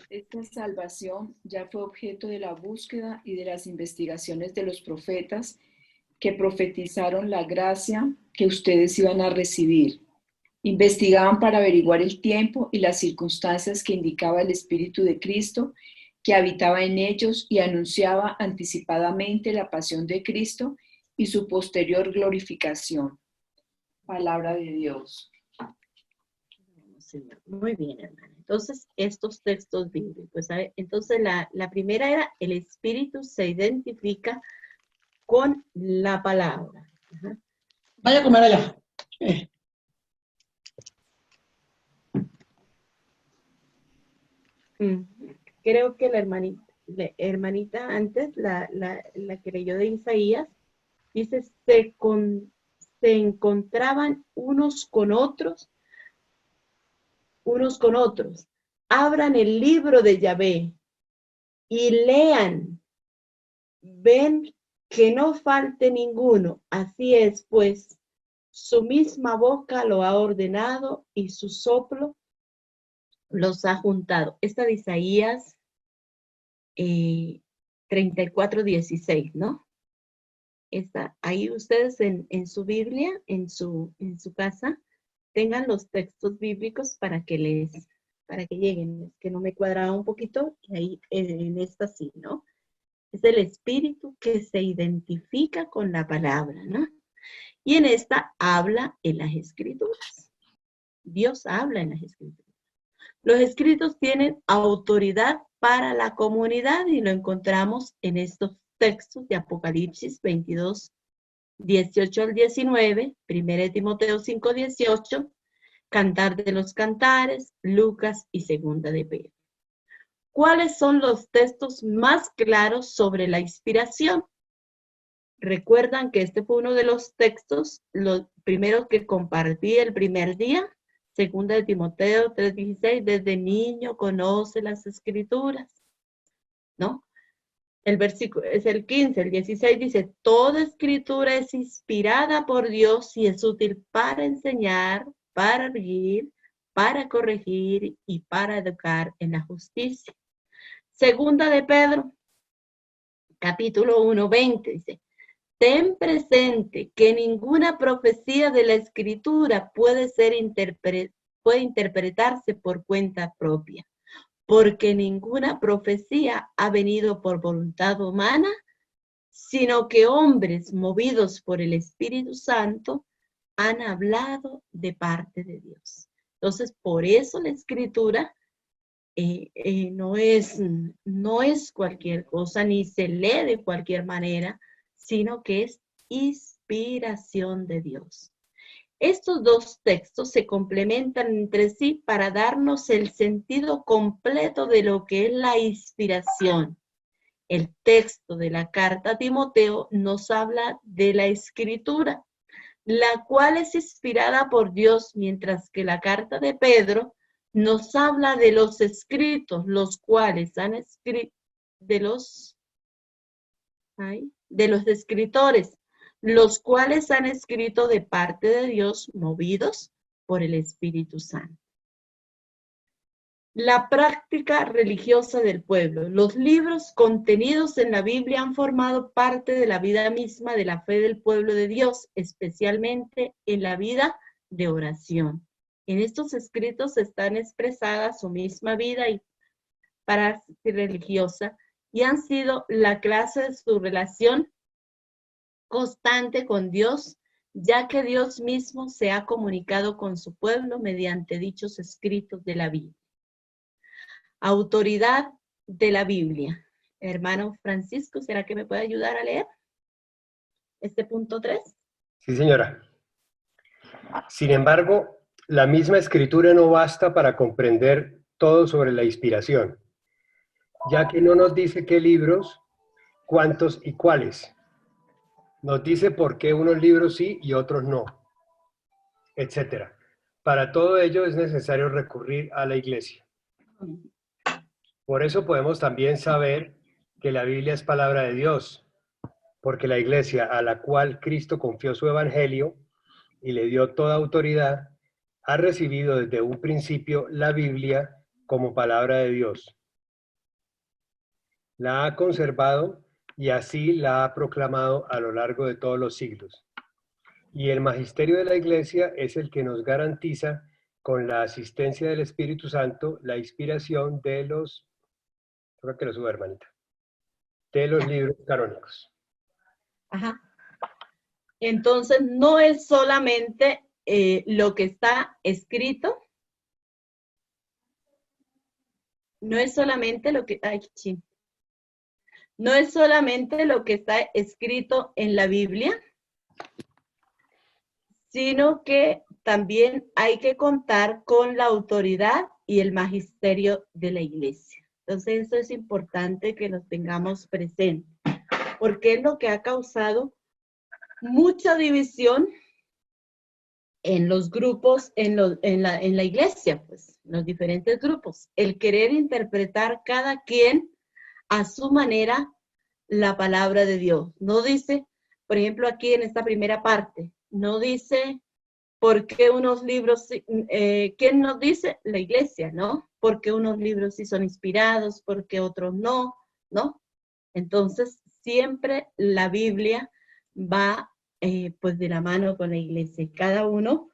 Esta salvación ya fue objeto de la búsqueda y de las investigaciones de los profetas que profetizaron la gracia que ustedes iban a recibir. Investigaban para averiguar el tiempo y las circunstancias que indicaba el Espíritu de Cristo que habitaba en ellos y anunciaba anticipadamente la pasión de Cristo y su posterior glorificación. Palabra de Dios. Muy bien, hermana. Entonces, estos textos bíblicos, ¿sabe? Entonces, la primera era, el Espíritu se identifica con la palabra. Ajá. Vaya a comer allá. Creo que la hermanita antes, la que leyó de Isaías, dice, se encontraban unos con otros. Abran el libro de Yahvé y lean. Ven que no falte ninguno. Así es, pues, su misma boca lo ha ordenado y su soplo los ha juntado. Esta de Isaías 34:16, ¿no? Esta, ahí ustedes en su Biblia, en su casa, tengan los textos bíblicos para que lleguen. Es que no me cuadraba un poquito, y ahí en esta sí, ¿no? Es el Espíritu que se identifica con la palabra, ¿no? Y en esta habla en las Escrituras. Dios habla en las Escrituras. Los escritos tienen autoridad para la comunidad y lo encontramos en estos textos de Apocalipsis 22, 18 al 19, 1 Timoteo 5, 18, Cantar de los Cantares, Lucas y Segunda de Pedro. ¿Cuáles son los textos más claros sobre la inspiración? Recuerdan que este fue uno de los textos, los primeros que compartí el primer día, Segunda de Timoteo 3:16, desde niño conoce las Escrituras, ¿no? El versículo es el 15, el 16 dice, toda escritura es inspirada por Dios y es útil para enseñar, para reír, para corregir y para educar en la justicia. Segunda de Pedro, capítulo 1:20, dice, ten presente que ninguna profecía de la Escritura puede interpretarse por cuenta propia, porque ninguna profecía ha venido por voluntad humana, sino que hombres movidos por el Espíritu Santo han hablado de parte de Dios. Entonces, por eso la Escritura no es cualquier cosa, ni se lee de cualquier manera, sino que es inspiración de Dios. Estos dos textos se complementan entre sí para darnos el sentido completo de lo que es la inspiración. El texto de la carta a Timoteo nos habla de la Escritura, la cual es inspirada por Dios, mientras que la carta de Pedro nos habla de los escritos, los cuales han escrito, de los escritores, los cuales han escrito de parte de Dios, movidos por el Espíritu Santo. La práctica religiosa del pueblo. Los libros contenidos en la Biblia han formado parte de la vida misma de la fe del pueblo de Dios, especialmente en la vida de oración. En estos escritos están expresadas su misma vida y práctica religiosa y han sido la clase de su relación constante con Dios, ya que Dios mismo se ha comunicado con su pueblo mediante dichos escritos de la Biblia. Autoridad de la Biblia. Hermano Francisco, ¿será que me puede ayudar a leer este punto 3? Sí, señora. Sin embargo, la misma escritura no basta para comprender todo sobre la inspiración, ya que no nos dice qué libros, cuántos y cuáles. Nos dice por qué unos libros sí y otros no, etc. Para todo ello es necesario recurrir a la iglesia. Por eso podemos también saber que la Biblia es palabra de Dios, porque la iglesia a la cual Cristo confió su evangelio y le dio toda autoridad, ha recibido desde un principio la Biblia como palabra de Dios. la ha conservado y así la ha proclamado a lo largo de todos los siglos. Y el magisterio de la Iglesia es el que nos garantiza, con la asistencia del Espíritu Santo, la inspiración de los, creo que lo suba, hermanita, de los libros canónicos. Ajá. Entonces, no es solamente lo que está escrito, no es solamente lo que, no es solamente lo que está escrito en la Biblia, sino que también hay que contar con la autoridad y el magisterio de la Iglesia. Entonces, eso es importante que lo tengamos presente, porque es lo que ha causado mucha división en los grupos, en la iglesia, pues, los diferentes grupos. El querer interpretar cada quien a su manera la palabra de Dios. No dice, por ejemplo, aquí en esta primera parte, no dice por qué unos libros, ¿quién nos dice? La iglesia, ¿no? Porque unos libros sí son inspirados, porque otros no, ¿no? Entonces, siempre la Biblia va pues de la mano con la iglesia. Cada uno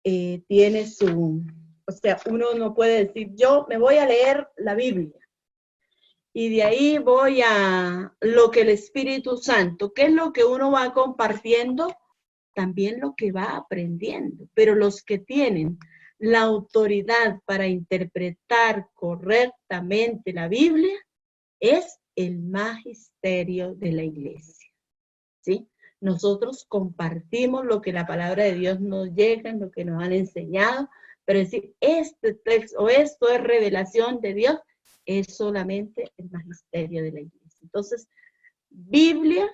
tiene su, o sea, uno no puede decir, yo me voy a leer la Biblia y de ahí voy a lo que el Espíritu Santo, ¿qué es lo que uno va compartiendo? También lo que va aprendiendo, pero los que tienen la autoridad para interpretar correctamente la Biblia es el magisterio de la iglesia, ¿sí? Nosotros compartimos lo que la palabra de Dios nos llega, lo que nos han enseñado, pero decir, este texto o esto es revelación de Dios, es solamente el magisterio de la iglesia. Entonces, Biblia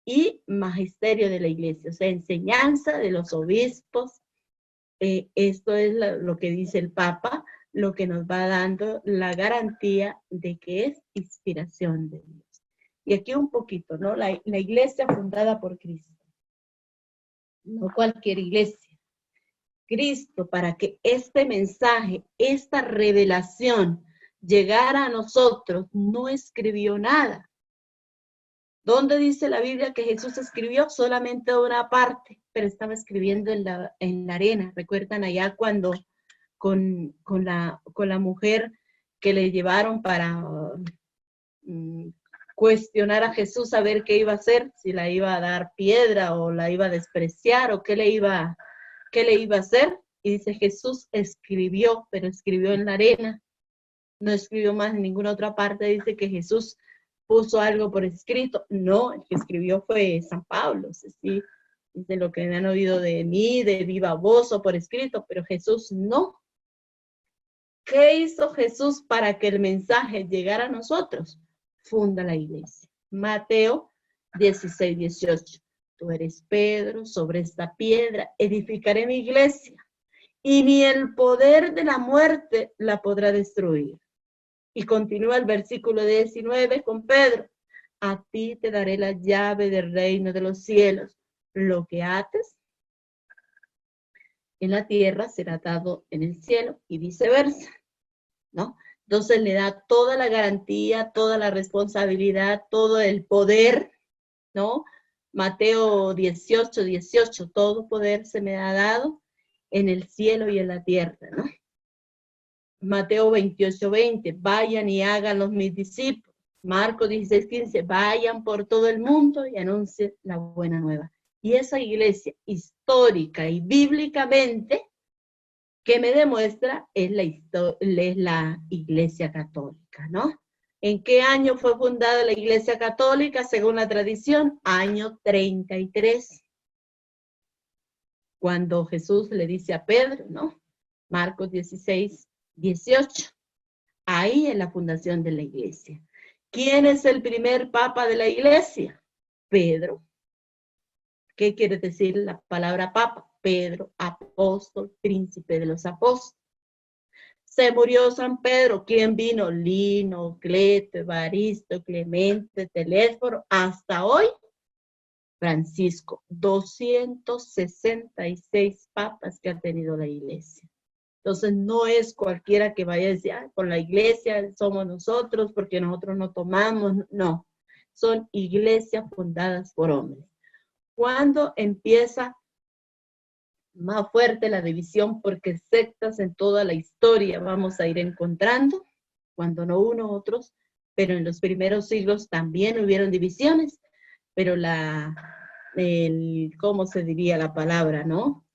y magisterio de la iglesia, o sea, enseñanza de los obispos, esto es lo que dice el Papa, lo que nos va dando la garantía de que es inspiración de Dios. Y aquí un poquito, ¿no? La iglesia fundada por Cristo. No cualquier iglesia. Cristo, para que este mensaje, esta revelación llegara a nosotros, no escribió nada. ¿Dónde dice la Biblia que Jesús escribió? Solamente una parte, pero estaba escribiendo en la arena. ¿Recuerdan allá cuando con la mujer que le llevaron para cuestionar a Jesús a ver qué iba a hacer, si la iba a dar piedra o la iba a despreciar o qué le iba a hacer? Y dice, Jesús escribió, pero escribió en la arena. No escribió más en ninguna otra parte. Dice que Jesús puso algo por escrito. No, el que escribió fue San Pablo. Sí, dice lo que me han oído de mí, de viva voz o por escrito, pero Jesús no. ¿Qué hizo Jesús para que el mensaje llegara a nosotros? Funda la iglesia. Mateo 16, 18. Tú eres Pedro, sobre esta piedra edificaré mi iglesia, y ni el poder de la muerte la podrá destruir. Y continúa el versículo 19 con Pedro. A ti te daré la llave del reino de los cielos. Lo que ates en la tierra será atado en el cielo y viceversa, ¿no? Entonces le da toda la garantía, toda la responsabilidad, todo el poder, ¿no? Mateo 18, 18, todo poder se me ha dado en el cielo y en la tierra, ¿no? Mateo 28, 20, vayan y háganlos mis discípulos. Marcos 16, 15, vayan por todo el mundo y anuncien la buena nueva. Y esa iglesia histórica y bíblicamente que me demuestra es la iglesia católica, ¿no? ¿En qué año fue fundada la iglesia católica? Según la tradición, año 33. Cuando Jesús le dice a Pedro, ¿no? Marcos 16, 18. Ahí es la fundación de la iglesia. ¿Quién es el primer papa de la iglesia? Pedro. ¿Qué quiere decir la palabra papa? Pedro, apóstol, príncipe de los apóstoles. Se murió San Pedro. ¿Quién vino? Lino, Cleto, Evaristo, Clemente, Telésforo. Hasta hoy, Francisco. 266 papas que ha tenido la iglesia. Entonces no es cualquiera que vaya a decir, ah, con la iglesia somos nosotros porque nosotros no tomamos, no. Son iglesias fundadas por hombres. ¿Cuándo empieza más fuerte la división? Porque sectas en toda la historia vamos a ir encontrando, cuando no unos otros, pero en los primeros siglos también hubieron divisiones, pero ¿cómo se diría la palabra, no?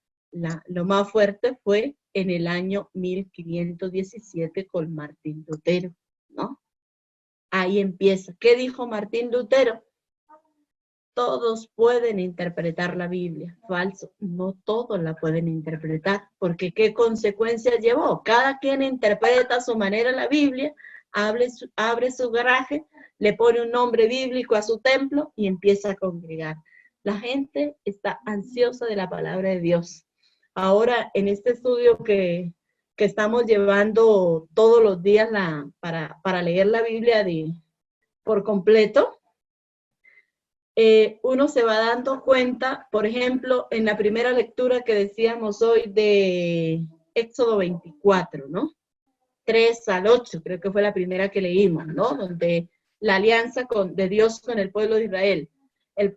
Lo más fuerte fue en el año 1517 con Martín Lutero, ¿no? Ahí empieza. ¿Qué dijo Martín Lutero? Todos pueden interpretar la Biblia. Falso, no todos la pueden interpretar, porque ¿qué consecuencias llevó? Cada quien interpreta a su manera la Biblia, abre su garaje, le pone un nombre bíblico a su templo y empieza a congregar. La gente está ansiosa de la palabra de Dios. Ahora, en este estudio que estamos llevando todos los días para leer la Biblia por completo, uno se va dando cuenta, por ejemplo, en la primera lectura que decíamos hoy de Éxodo 24, ¿no? 3 al 8, creo que fue la primera que leímos, ¿no? Donde la alianza de Dios con el pueblo de Israel.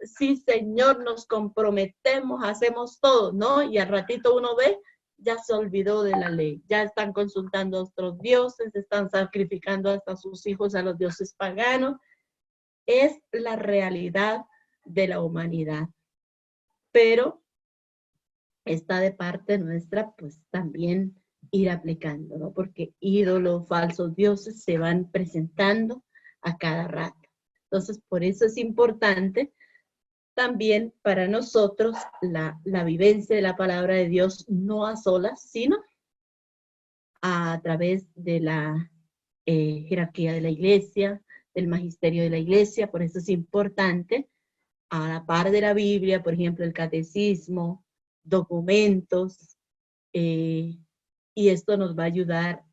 Sí, Señor, nos comprometemos, hacemos todo, ¿no? Y al ratito uno ve, ya se olvidó de la ley, ya están consultando a otros dioses, están sacrificando hasta sus hijos a los dioses paganos. Es la realidad de la humanidad, pero está de parte nuestra, pues también ir aplicando, ¿no? Porque ídolos, falsos dioses se van presentando a cada rato. Entonces, por eso es importante también para nosotros la vivencia de la palabra de Dios, no a solas, sino a través de la jerarquía de la iglesia, del magisterio de la iglesia. Por eso es importante, a la par de la Biblia, por ejemplo, el catecismo, documentos, y esto nos va a ayudar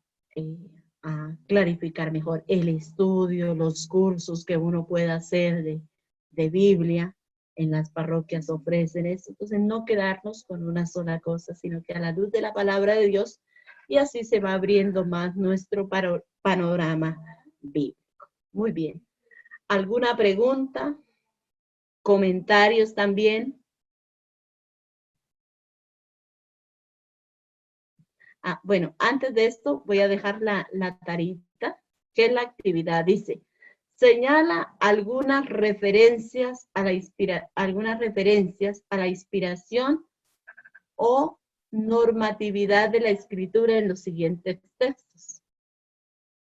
a clarificar mejor el estudio, los cursos que uno pueda hacer de Biblia. En las parroquias ofrecen eso. Entonces, no quedarnos con una sola cosa, sino que a la luz de la palabra de Dios, y así se va abriendo más nuestro panorama bíblico. Muy bien. ¿Alguna pregunta? ¿Comentarios también? Bueno, antes de esto voy a dejar la tarita, que es la actividad. Dice, señala algunas referencias a la inspiración o normatividad de la escritura en los siguientes textos.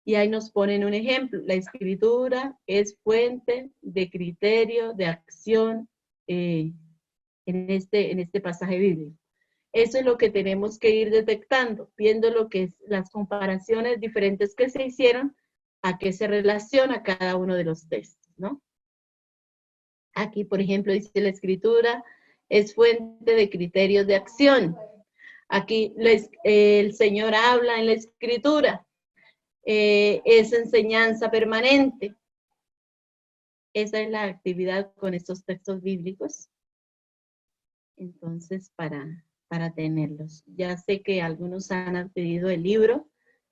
Y ahí nos ponen un ejemplo. La escritura es fuente de criterio, de acción en este pasaje bíblico. Eso es lo que tenemos que ir detectando, viendo lo que es las comparaciones diferentes que se hicieron, a qué se relaciona cada uno de los textos, ¿no? Aquí, por ejemplo, dice la escritura es fuente de criterios de acción. Aquí el Señor habla en la escritura. Es enseñanza permanente. Esa es la actividad con estos textos bíblicos. Entonces, para tenerlos. Ya sé que algunos han adquirido el libro,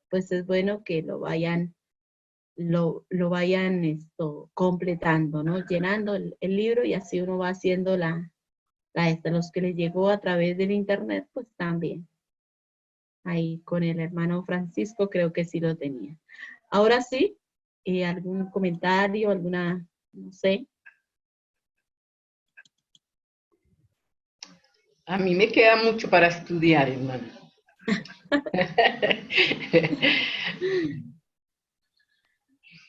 pues es bueno que lo vayan completando, ¿no? Llenando el libro, y así uno va haciendo los que les llegó a través del internet, pues también. Ahí con el hermano Francisco creo que sí lo tenía. Ahora sí, ¿algún comentario, no sé? A mí me queda mucho para estudiar, hermano.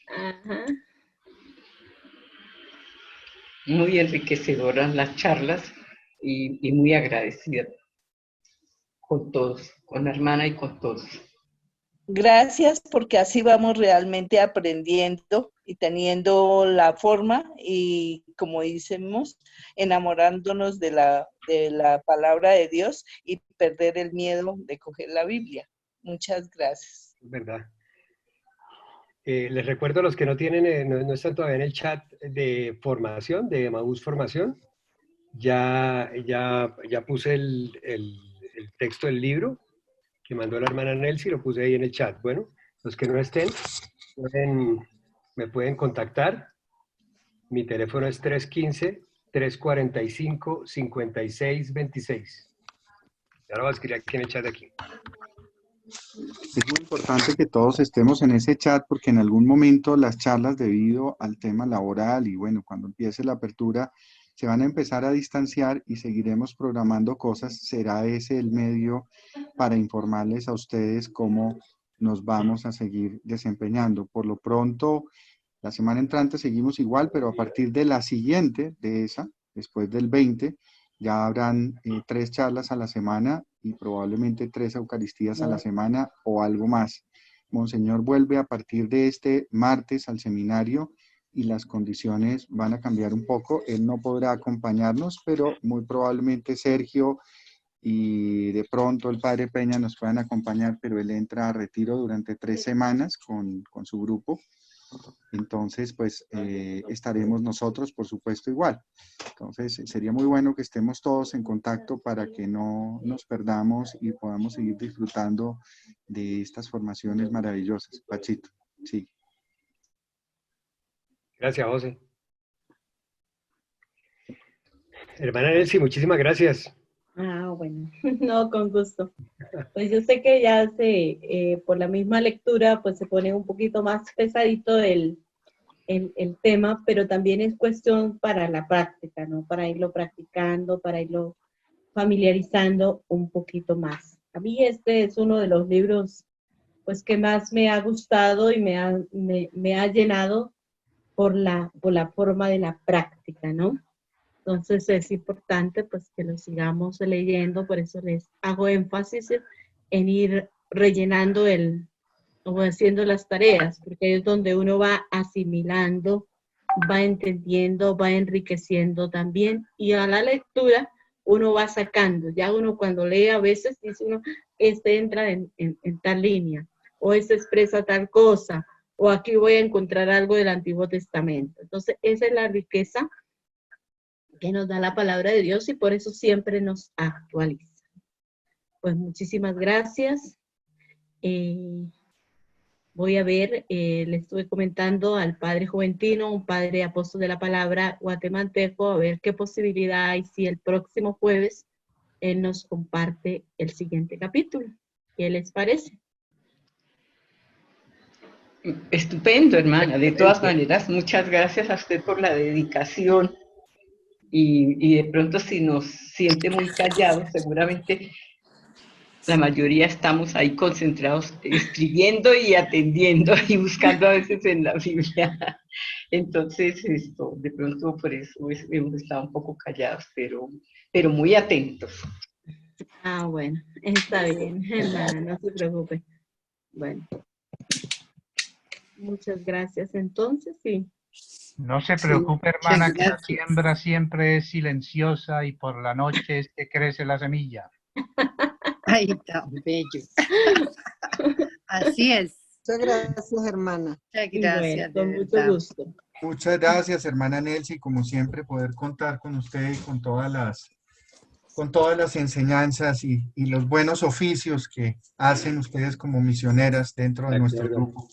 Ajá. Muy enriquecedoras las charlas y muy agradecida con todos, con la hermana y con todos. Gracias, porque así vamos realmente aprendiendo y teniendo la forma y, como decimos, enamorándonos de la palabra de Dios y perder el miedo de coger la Biblia. Muchas gracias. ¿Verdad? Les recuerdo a los que no tienen, no están todavía en el chat de formación, de Emaús Formación. Ya puse el texto del libro, que mandó la hermana Nelcy, lo puse ahí en el chat. Bueno, los que no estén, me pueden contactar. Mi teléfono es 315-345-5626. Ya lo voy a escribir aquí en el chat de aquí. Es muy importante que todos estemos en ese chat porque en algún momento las charlas debido al tema laboral y bueno, cuando empiece la apertura se van a empezar a distanciar y seguiremos programando cosas. Será ese el medio para informarles a ustedes cómo nos vamos a seguir desempeñando. Por lo pronto, la semana entrante seguimos igual, pero a partir de la siguiente, de esa, después del 20, ya habrán 3 charlas a la semana y probablemente 3 Eucaristías a la semana o algo más. Monseñor vuelve a partir de este martes al seminario y las condiciones van a cambiar un poco. Él no podrá acompañarnos, pero muy probablemente Sergio y de pronto el Padre Peña nos puedan acompañar, pero él entra a retiro durante 3 semanas con su grupo. Entonces, pues estaremos nosotros, por supuesto, igual. Entonces, sería muy bueno que estemos todos en contacto para que no nos perdamos y podamos seguir disfrutando de estas formaciones maravillosas. Pachito, sí. Gracias, José. Hermana Nelcy, muchísimas gracias. Ah, bueno, no, con gusto. Pues yo sé que ya por la misma lectura, pues se pone un poquito más pesadito el tema, pero también es cuestión para la práctica, ¿no? Para irlo practicando, para irlo familiarizando un poquito más. A mí este es uno de los libros, pues, que más me ha gustado y me ha llenado por la forma de la práctica, ¿no? Entonces es importante pues que lo sigamos leyendo, por eso les hago énfasis en ir rellenando o haciendo las tareas, porque es donde uno va asimilando, va entendiendo, va enriqueciendo también, y a la lectura uno va sacando, ya uno cuando lee a veces dice uno, entra en tal línea, o expresa tal cosa, o aquí voy a encontrar algo del Antiguo Testamento. Entonces esa es la riqueza que nos da la palabra de Dios y por eso siempre nos actualiza. Pues muchísimas gracias. Voy a ver, le estuve comentando al padre Juventino, un padre apóstol de la palabra guatemalteco, a ver qué posibilidad hay si el próximo jueves él nos comparte el siguiente capítulo. ¿Qué les parece? Estupendo, hermana. De todas maneras, muchas gracias a usted por la dedicación. Y de pronto si nos siente muy callados, seguramente la mayoría estamos ahí concentrados escribiendo y atendiendo y buscando a veces en la Biblia. Entonces, de pronto por eso hemos estado un poco callados, pero muy atentos. Ah, bueno, está bien, hermana, no se preocupe. Bueno, muchas gracias entonces, sí. No se preocupe, hermana, que la siembra siempre es silenciosa y por la noche es que crece la semilla. Ay, tan bello. Así es. Muchas gracias, hermana. Muchas gracias. Bueno, con mucho gusto. Muchas gracias, hermana Nelcy. Como siempre, poder contar con usted y con todas las enseñanzas y los buenos oficios que hacen ustedes como misioneras dentro de nuestro grupo.